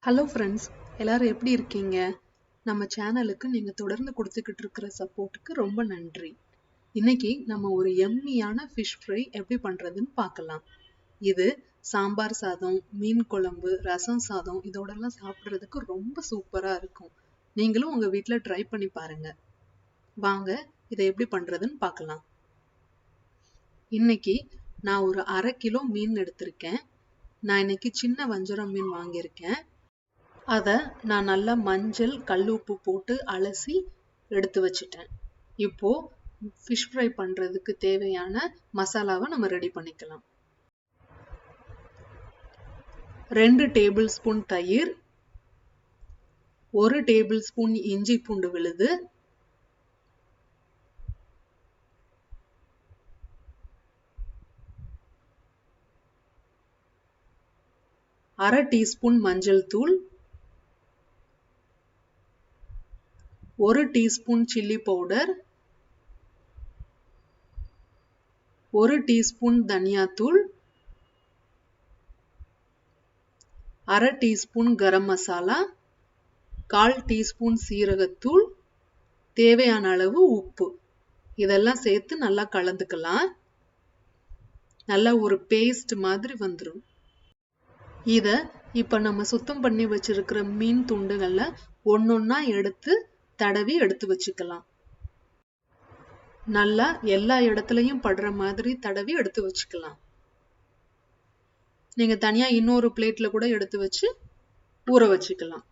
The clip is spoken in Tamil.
ஹலோ ஃப்ரெண்ட்ஸ், எல்லாரும் எப்படி இருக்கீங்க? நம்ம சேனலுக்கு நீங்கள் தொடர்ந்து கொடுத்துக்கிட்டு இருக்கிற சப்போர்ட்டுக்கு ரொம்ப நன்றி. இன்னைக்கு நம்ம ஒரு எம்மியான ஃபிஷ் ஃப்ரை எப்படி பண்ணுறதுன்னு பார்க்கலாம். இது சாம்பார் சாதம், மீன் குழம்பு, ரசம் சாதம் இதோடலாம் சாப்பிட்றதுக்கு ரொம்ப சூப்பராக இருக்கும். நீங்களும் உங்கள் வீட்டில் ட்ரை பண்ணி பாருங்க. வாங்க இதை எப்படி பண்ணுறதுன்னு பார்க்கலாம். இன்னைக்கு நான் ஒரு 1/2 கிலோ மீன் எடுத்திருக்கேன். நான் இன்னைக்கு சின்ன வஞ்சரம் மீன் வாங்கியிருக்கேன். அதை நான் நல்லா மஞ்சள் கல் உப்பு போட்டு அலசி எடுத்து வச்சிட்டேன். இப்போ ஃபிஷ் ஃப்ரை பண்ணுறதுக்கு தேவையான மசாலாவை நம்ம ரெடி பண்ணிக்கலாம். 2 டேபிள் ஸ்பூன் தயிர், 1 டேபிள் ஸ்பூன் இஞ்சி பூண்டு விழுது, 1/2 டீஸ்பூன் மஞ்சள் தூள், 1 டீஸ்பூன் சில்லி பவுடர், 1 டீஸ்பூன் தனியாத்தூள், 1/2 டீஸ்பூன் கரம் மசாலா, 1/4 டீஸ்பூன் சீரகத்தூள், தேவையான அளவு உப்பு. இதெல்லாம் சேர்த்து நல்லா கலந்துக்கலாம். நல்லா ஒரு பேஸ்ட் மாதிரி வந்துடும். இதை இப்போ நம்ம சுத்தம் பண்ணி வச்சிருக்கிற மீன் துண்டுகளை ஒன்னொன்னா எடுத்து தடவி எடுத்து வச்சுக்கலாம். நல்லா எல்லா இடத்துலையும் படுற மாதிரி தடவி எடுத்து வச்சுக்கலாம். நீங்க தனியா இன்னொரு பிளேட்ல கூட எடுத்து வச்சு ஊற வச்சுக்கலாம்.